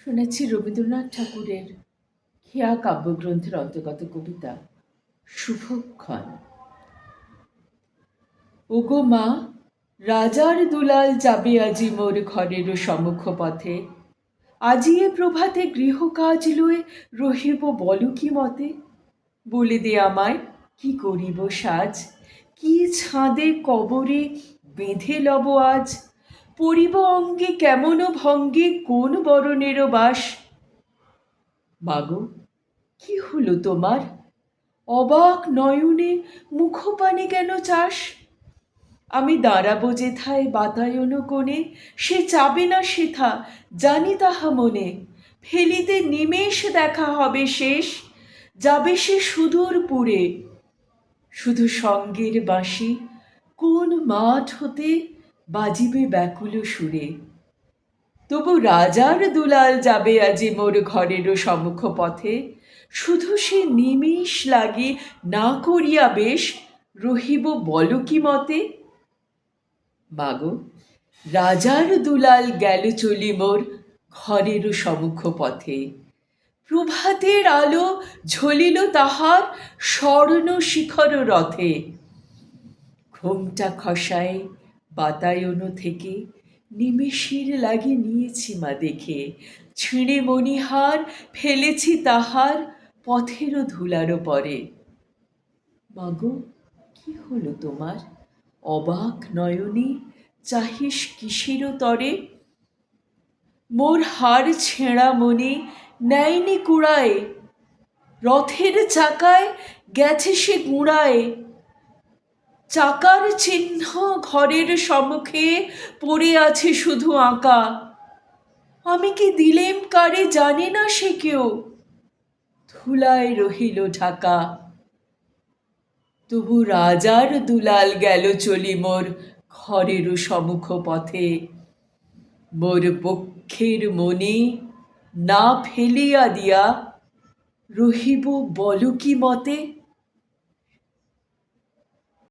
শুনেছি রবীন্দ্রনাথ ঠাকুরের খেয়া কাব্যগ্রন্থের অন্তর্গত কবিতা শুভক্ষণ। ওগো মা, রাজার দুলাল যাবে আজি মোর ঘরের সম্মুখ পথে। আজি এ প্রভাতে গৃহকাজ লয়ে রহিব বল কি মতে। বলে দে আমায় কি করিব সাজ, কি ছাঁদে কবরে বেঁধে লব আজ। পরিব অঙ্গে কেমন ভঙ্গে কোন বরণের বাস। মাগো, কি হলো তোমার? অবাক নয়নে মুখপানে কেন চাস? আমি দাঁড়াবো যেথায় বাতায়ন কোণে, সে চাবে না সেথা, জানি তাহা মনে। ফেলিতে নিমেষ দেখা হবে শেষ, যাবে সে সুদূর পুরে। শুধু সঙ্গের বাঁশি কোন মাঠ হতে বাজিবে ব্যাকুল সুরে। তবু রাজার দুলাল যাবে আজি মোর ঘরের সম্মুখ পথে। শুধু সে নিমেষ লাগি না করিয়া বেশ, রহিব বল কি মতে। মাগো, রাজার দুলাল গেল চলি মোর ঘরের সম্মুখ পথে। প্রভাতের আলো ঝলিল তাহার স্বর্ণ শিখর রথে। ঘোমটা খসায় বাতায়ন থেকে নিমেষের লাগি নিয়েছি মা দেখে। ছিঁড়ে মণিহার ফেলেছি তাহার পথের ধুলার পরে। মাগো, কি হলো তোমার? অবাক নয়নে চাহিস কিসের তরে। মোর হার ছেঁড়া মনে নেয়নি কুড়ায়, রথের চাকায় গেছে সে গুঁড়ায়। চাকার চিহ্ন ঘরের সম্মুখে পড়ে আছে শুধু আঁকা। আমি কি দিলেম কারে জানে না সে কেউ, ধুলায় রহিল ঢাকা। তবু রাজার দুলাল গেল চলি মোর ঘরের সম্মুখ পথে। মোর বক্ষের মনে না ফেলিয়া দিয়া, রহিব বল কি মতে।